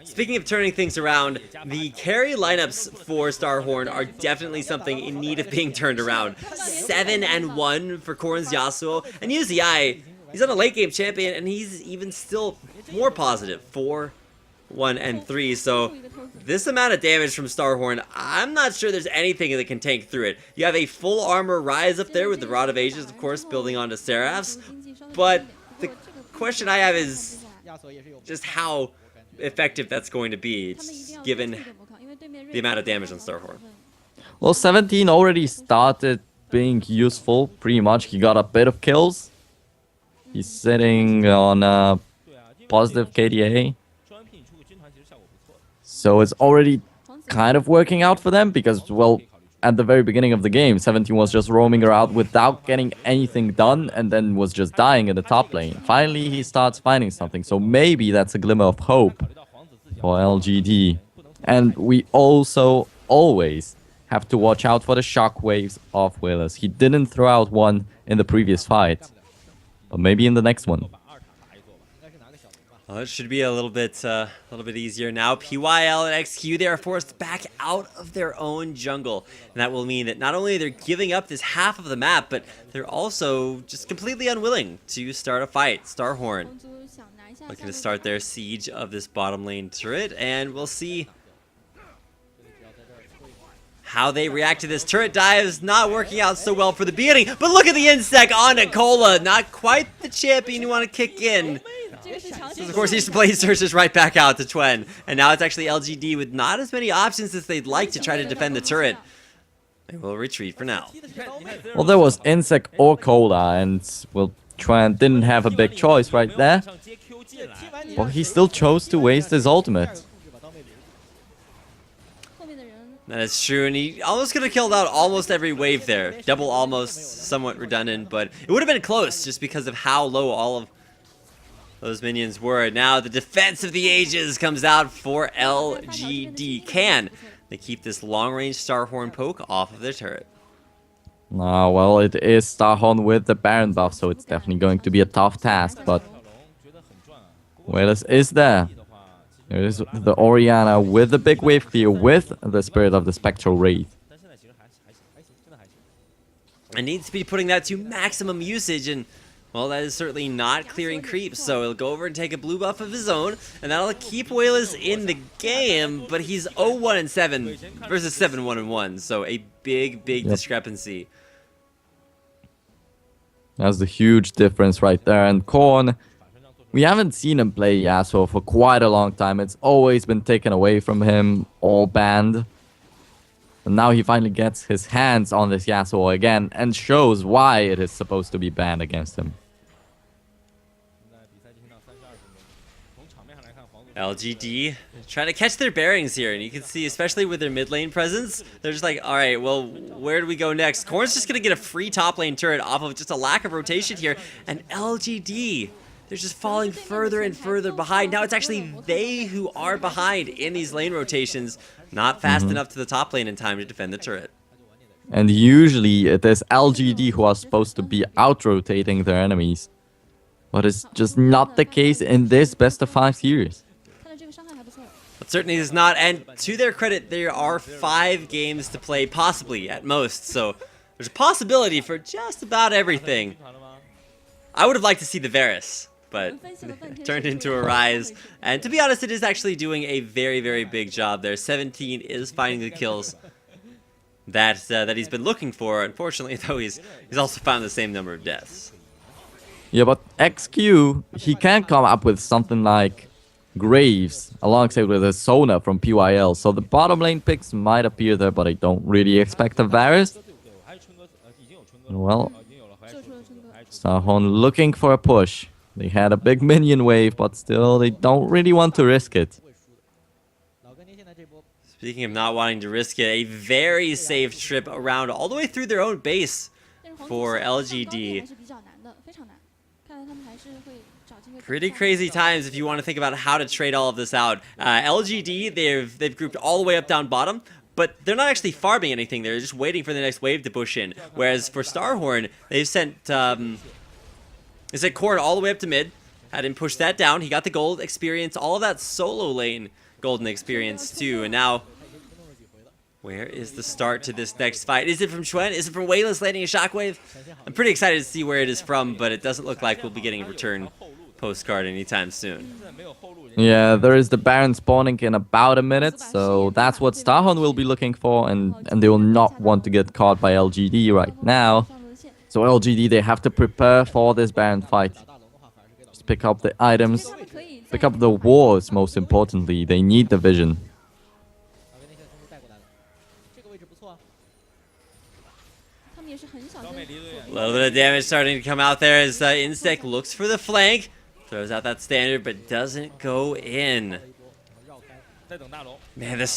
Speaking of turning things around, the carry lineups for StarHorn are definitely something in need of being turned around. 7-1 for Korn's Yasuo, and UZI, he's on a late game champion, and he's even still more positive. 4-1-3. So this amount of damage from StarHorn, I'm not sure there's anything that can tank through it. You have a full armor Rise up there with the Rod of Ages, of course, building onto Seraph's. But the question I have is just how effective that's going to be, given the amount of damage on StarHorn. Well, 17 already started being useful, pretty much. He got a bit of kills. He's sitting on a positive KDA. So it's already kind of working out for them because, well, at the very beginning of the game, 17 was just roaming around without getting anything done and then was just dying in the top lane. Finally, he starts finding something, so maybe that's a glimmer of hope for LGD. And we also always have to watch out for the shockwaves of Wayless. He didn't throw out one in the previous fight, but maybe in the next one. Well, it should be a little bit easier now. PYL and XQ, they are forced back out of their own jungle. And that will mean that not only they're giving up this half of the map, but they're also just completely unwilling to start a fight. StarHorn looking to start their siege of this bottom lane turret, and we'll see how they react to this. Turret dives not working out so well for the beginning, but look at the Insect on Nicola. Not quite the champion you want to kick in. So of course, he just plays searches right back out to Tweden. And now it's actually LGD with not as many options as they'd like to try to defend the turret. They will retreat for now. Well, there was Insect or Cola, and, well, Tweden didn't have a big choice right there. But he still chose to waste his ultimate. That is true, and he almost could have killed out almost every wave there. Double almost, somewhat redundant, but it would have been close just because of how low all of those minions were. Now the Defense of the Ages comes out for LGD. Can they keep this long-range StarHorn poke off of their turret? Well, it is StarHorn with the Baron buff, so it's definitely going to be a tough task, but Wayless is there. There is the Orianna with the big wave clear with the Spirit of the Spectral Wraith. And needs to be putting that to maximum usage, and well, that is certainly not clearing creeps, so he'll go over and take a blue buff of his own, and that'll keep Wayless in the game, but he's 0-1-7 versus 7-1-1, so a big discrepancy. That's the huge difference right there. And Korn, we haven't seen him play Yasuo for quite a long time. It's always been taken away from him, all banned. And now he finally gets his hands on this Yasuo again and shows why it is supposed to be banned against him. LGD trying to catch their bearings here, and you can see, especially with their mid lane presence, they're just like, all right, well, where do we go next? Korn's just going to get a free top lane turret off of just a lack of rotation here, and LGD, they're just falling further and further behind. Now it's actually they who are behind in these lane rotations, not fast enough to the top lane in time to defend the turret. And usually it is LGD who are supposed to be out-rotating their enemies. But it's just not the case in this best of 5 series. It certainly is not, and to their credit, there are 5 games to play, possibly, at most, so there's a possibility for just about everything. I would have liked to see the Varus, but it turned into a Rise, and to be honest, it is actually doing a very big job there. 17 is finding the kills that he's been looking for. Unfortunately, though, he's also found the same number of deaths. Yeah, but XQ, he can come up with something like Graves alongside with a Sona from PYL, so the bottom lane picks might appear there, but I don't really expect a Varus. Well, StarHorn looking for a push. They had a big minion wave, but still they don't really want to risk it. Speaking of not wanting to risk it, a very safe trip around all the way through their own base for LGD. Pretty crazy times if you want to think about how to trade all of this out. LGD, they've grouped all the way up down bottom, but they're not actually farming anything. They're just waiting for the next wave to push in. Whereas for StarHorn, they've sent Korn all the way up to mid, had him push that down. He got the gold experience, all of that solo lane golden experience too. And now, where is the start to this next fight? Is it from Chuen? Is it from Wayless landing a shockwave? I'm pretty excited to see where it is from, but it doesn't look like we'll be getting a return postcard anytime soon. Yeah, there is the Baron spawning in about a minute, so that's what StarHorn will be looking for, and they will not want to get caught by LGD right now. So LGD, they have to prepare for this Baron fight. Just pick up the items, pick up the wards, most importantly. They need the vision. A little bit of damage starting to come out there as Insect looks for the flank. Throws out that standard, but doesn't go in. Man, the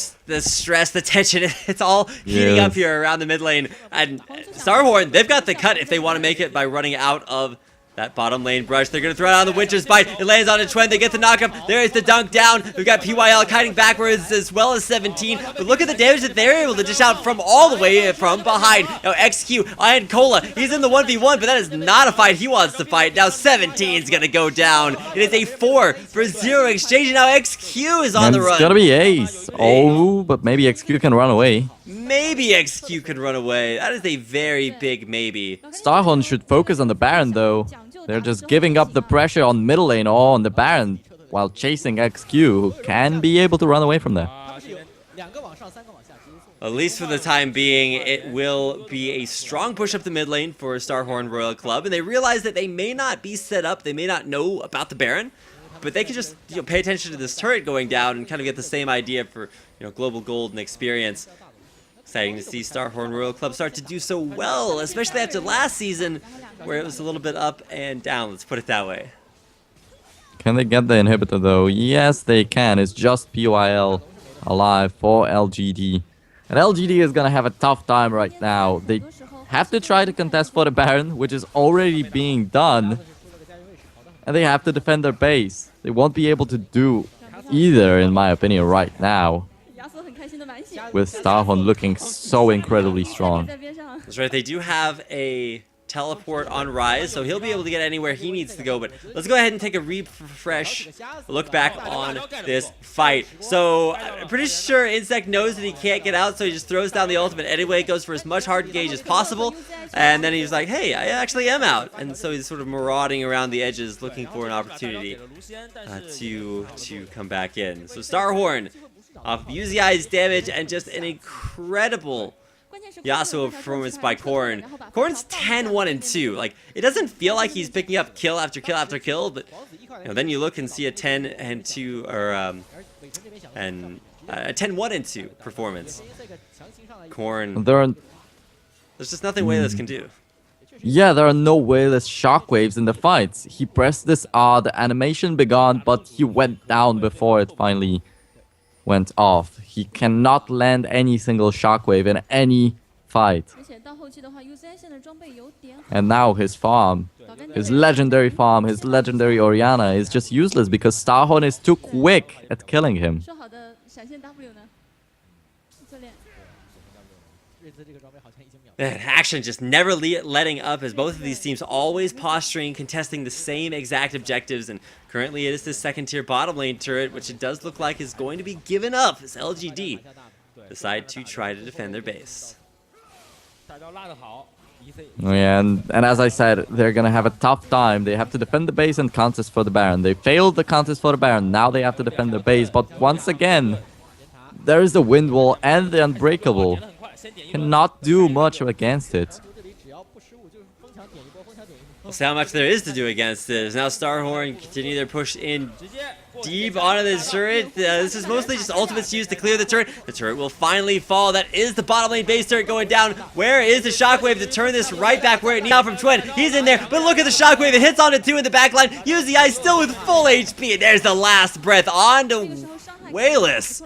stress, the tension, it's all heating up here around the mid lane. And StarHorn, they've got the cut if they want to make it by running out of that bottom lane brush. They're going to throw it on the Winter's Bite. It lands on a Chuen. They get the knockup. There is the dunk down. We've got PYL kiting backwards as well as 17. But look at the damage that they're able to dish out from all the way from behind. Now XQ, Iron Cola, he's in the 1v1, but that is not a fight he wants to fight. Now 17 is going to go down. It is a 4-for-0 exchange. Now XQ is on the run. It's going to be Ace. Oh, but maybe XQ can run away. Maybe XQ can run away. That is a very big maybe. StarHorn should focus on the Baron though. They're just giving up the pressure on middle lane or on the Baron while chasing XQ, who can be able to run away from there. At least for the time being, it will be a strong push up the mid lane for StarHorn Royal Club, and they realize that they may not be set up, they may not know about the Baron, but they can just pay attention to this turret going down and kind of get the same idea for global gold and experience. Exciting to see StarHorn Royal Club start to do so well, especially after last season, where it was a little bit up and down, let's put it that way. Can they get the inhibitor though? Yes, they can. It's just PYL alive for LGD. And LGD is gonna have a tough time right now. They have to try to contest for the Baron, which is already being done. And they have to defend their base. They won't be able to do either, in my opinion, right now. With StarHorn looking so incredibly strong. That's right, they do have a teleport on Rise, so he'll be able to get anywhere he needs to go. But let's go ahead and take a refresh look back on this fight. So I'm pretty sure Insect knows that he can't get out, so he just throws down the ultimate anyway, goes for as much hard engage as possible, and then he's like, hey, I actually am out. And so he's sort of marauding around the edges looking for an opportunity to come back in. So StarHorn off UZI's damage and just an incredible Yasuo performance by Corn. Corn's 10-1-2. Like, it doesn't feel like he's picking up kill after kill after kill, but then you look and see a 10-2 or a 10-1-2 performance. Corn. There's just nothing Wayless can do. Yeah, there are no Wayless shockwaves in the fights. He pressed this R, the animation began, but he went down before it finally went off. He cannot land any single shockwave in any fight. And now his farm, his legendary farm, his legendary Orianna is just useless because StarHorn is too quick at killing him. Action just never letting up as both of these teams always posturing, contesting the same exact objectives, and currently it is this second tier bottom lane turret, which it does look like is going to be given up as LGD decide to try to defend their base. Yeah, and as I said, they're gonna have a tough time. They have to defend the base and contest for the Baron. They failed the contest for the Baron, now they have to defend the base, but once again, there is the wind wall and the unbreakable. Cannot do much against it. We'll see how much there is to do against this. Now StarHorn continue their push in deep onto the turret. This is mostly just ultimates used to clear the turret. The turret will finally fall. That is the bottom lane base turret going down. Where is the shockwave to turn this right back where it needs? Now from Twin, he's in there, but look at the shockwave. It hits onto 2 in the back line. UZI still with full HP, and there's the last breath onto Wayless.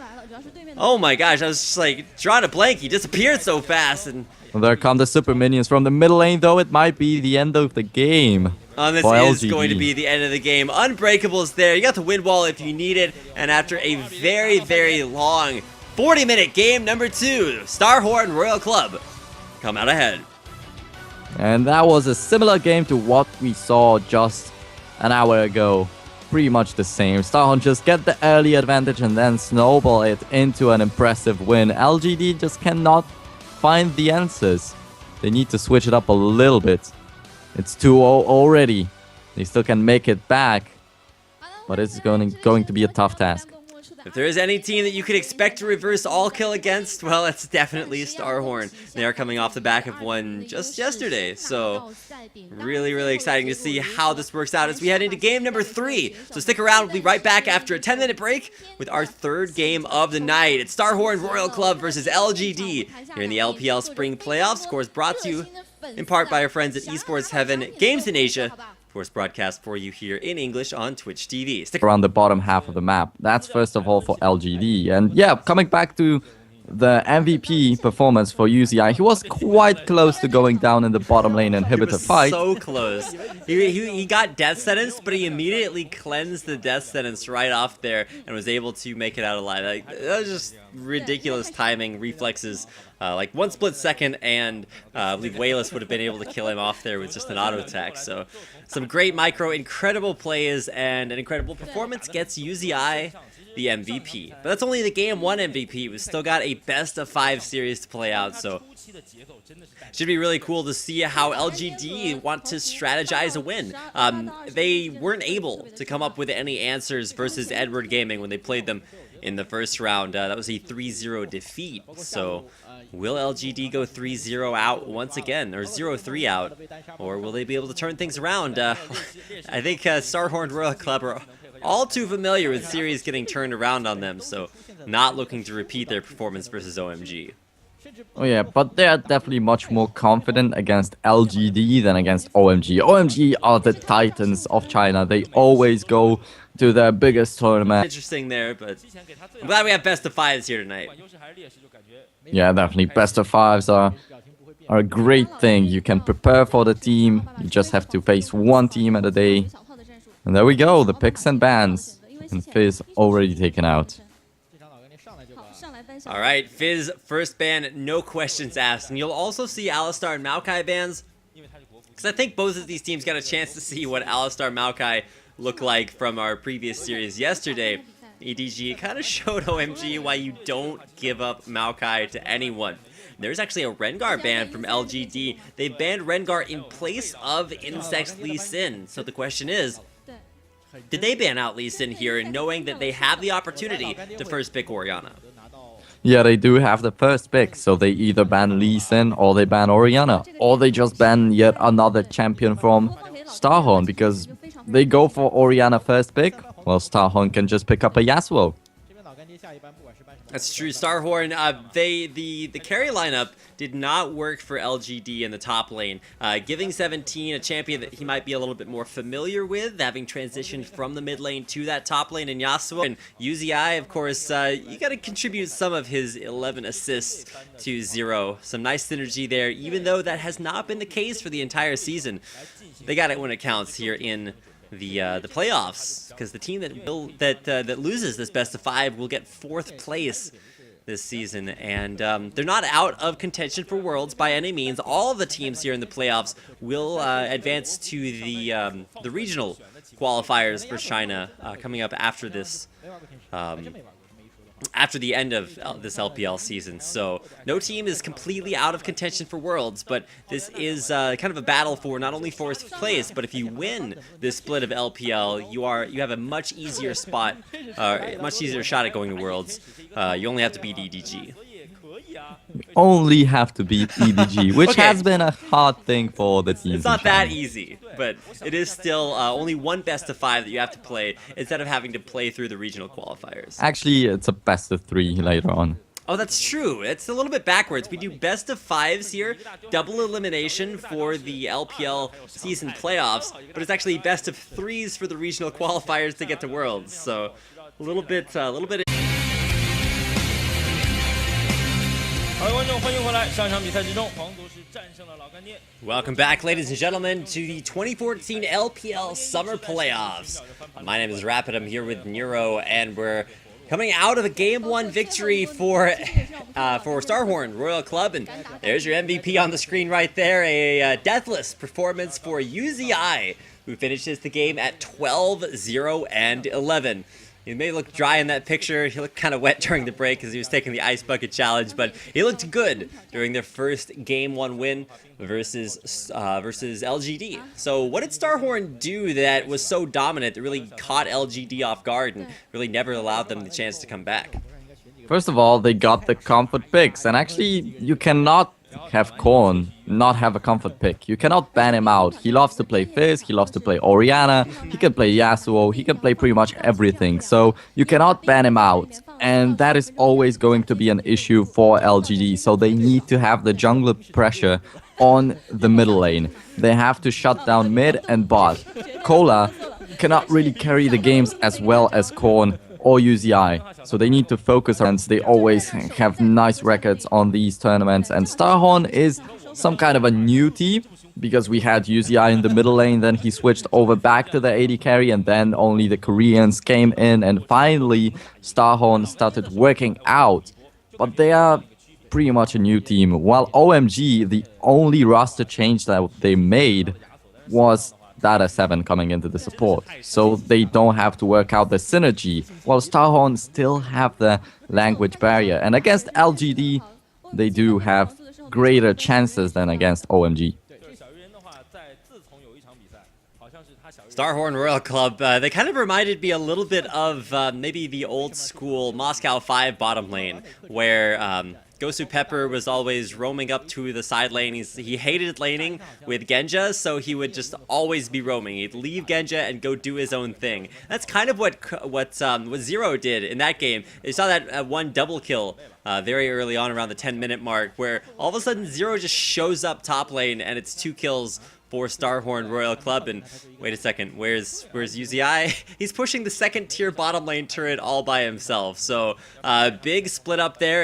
Oh my gosh, I was just like drawing a blank. He disappeared so fast. And well, there come the super minions from the middle lane, though it might be the end of the game. This is going to be the end of the game. Unbreakable is there. You got the wind wall if you need it. And after a very, very long 40-minute game number 2, StarHorn Royal Club come out ahead. And that was a similar game to what we saw just an hour ago. Pretty much the same. StarHorn just get the early advantage and then snowball it into an impressive win. LGD just cannot find the answers. They need to switch it up a little bit. It's 2-0 already. They still can make it back, but it's going to be a tough task. If there is any team that you could expect to reverse all kill against, well, it's definitely StarHorn. They are coming off the back of one just yesterday, so really, really exciting to see how this works out as we head into game number 3. So stick around, we'll be right back after a 10-minute break with our third game of the night. It's StarHorn Royal Club versus LGD here in the LPL Spring Playoffs. Of course, brought to you in part by our friends at Esports Heaven Games in Asia. Of course, broadcast for you here in English on Twitch TV. Stick around the bottom half of the map. That's first of all for LGD. And yeah, coming back to the MVP performance for UZI, he was quite close to going down in the bottom lane inhibitor fight. So close. He got death sentence, but he immediately cleansed the death sentence right off there and was able to make it out alive. Like, that was just ridiculous timing, reflexes. Like 1 split second, and I believe Wayless would have been able to kill him off there with just an auto attack. So some great micro, incredible plays, and an incredible performance gets UZI the MVP. But that's only the game 1 MVP. We've still got a best of 5 series to play out, so should be really cool to see how LGD want to strategize a win. They weren't able to come up with any answers versus Edward Gaming when they played them in the first round. That was a 3-0 defeat, so will LGD go 3-0 out once again, or 0-3 out, or will they be able to turn things around? I think StarHorn Royal Club are all too familiar with series getting turned around on them, so not looking to repeat their performance versus OMG. Oh yeah, but they are definitely much more confident against LGD than against OMG. OMG are the titans of China. They always go to their biggest tournament. Interesting there, but I'm glad we have best of 5s here tonight. Yeah, definitely. Best of 5s are a great thing. You can prepare for the team. You just have to face one team at a day. And there we go, the picks and bans. And Fizz already taken out. Alright, Fizz first ban, no questions asked. And you'll also see Alistar and Maokai bans Because I think both of these teams got a chance to see what Alistar Maokai looked like from our previous series yesterday. EDG kind of showed OMG why you don't give up Maokai to anyone. There's actually a Rengar ban from LGD. They banned Rengar in place of Insect's Lee Sin. So the question is, did they ban out Lee Sin here, knowing that they have the opportunity to first pick Orianna? Yeah, they do have the first pick, so they either ban Lee Sin or they ban Orianna, or they just ban yet another champion from StarHorn, because they go for Orianna first pick, well, StarHorn can just pick up a Yasuo. That's true. StarHorn, the carry lineup did not work for LGD in the top lane. Giving 17 a champion that he might be a little bit more familiar with, having transitioned from the mid lane to that top lane in Yasuo. And UZI, of course, you got to contribute some of his 11 assists to 0. Some nice synergy there, even though that has not been the case for the entire season. They got it when it counts here in the playoffs, because the team that loses this best of 5 will get 4th place this season, and they're not out of contention for Worlds by any means. All of the teams here in the playoffs will advance to the regional qualifiers for China coming up after this. After the end of this LPL season. So no team is completely out of contention for Worlds, but this is kind of a battle for not only 4th place, but if you win this split of LPL, you have a much easier spot, much easier shot at going to Worlds. You only have to beat EDG. You only have to beat EDG, which has been a hard thing for the teams. It's not that easy, but it is still only one best of 5 that you have to play instead of having to play through the regional qualifiers. Actually, it's a best of 3 later on. Oh, that's true. It's a little bit backwards. We do best of 5s here, double elimination for the LPL season playoffs, but it's actually best of 3s for the regional qualifiers to get to Worlds. So a little bit. Welcome back, ladies and gentlemen, to the 2014 LPL Summer Playoffs. My name is Rapid. I'm here with Nero, and we're coming out of a Game 1 victory for StarHorn Royal Club, and there's your MVP on the screen right there. A deathless performance for UZI, who finishes the game at 12-0-11. He may look dry in that picture. He looked kind of wet during the break because he was taking the Ice Bucket Challenge, but he looked good during their first Game 1 win versus LGD. So what did StarHorn do that was so dominant that really caught LGD off guard and really never allowed them the chance to come back? First of all, they got the comfort picks, and actually you cannot have Korn not have a comfort pick. You cannot ban him out. He loves to play Fizz, he loves to play Orianna, he can play Yasuo, he can play pretty much everything. So you cannot ban him out. And that is always going to be an issue for LGD. So they need to have the jungler pressure on the middle lane. They have to shut down mid and bot. Cola cannot really carry the games as well as Korn or UZI, so they need to focus on. They always have nice records on these tournaments, and StarHorn is some kind of a new team, because we had UZI in the middle lane, then he switched over back to the AD carry, and then only the Koreans came in, and finally StarHorn started working out. But they are pretty much a new team, while OMG, the only roster change that they made was Data 7 coming into the support, so they don't have to work out the synergy, while StarHorn still have the language barrier, and against LGD they do have greater chances than against OMG. StarHorn Royal Club, they kind of reminded me a little bit of maybe the old school Moscow 5 bottom lane, where Gosu Pepper was always roaming up to the side lane. He hated laning with Genja, so he would just always be roaming. He'd leave Genja and go do his own thing. That's kind of what Zero did in that game. You saw that one double kill very early on around the 10-minute mark, where all of a sudden Zero just shows up top lane and it's 2 kills for StarHorn Royal Club. And wait a second, where's UZI? He's pushing the 2nd tier bottom lane turret all by himself. So big split up there.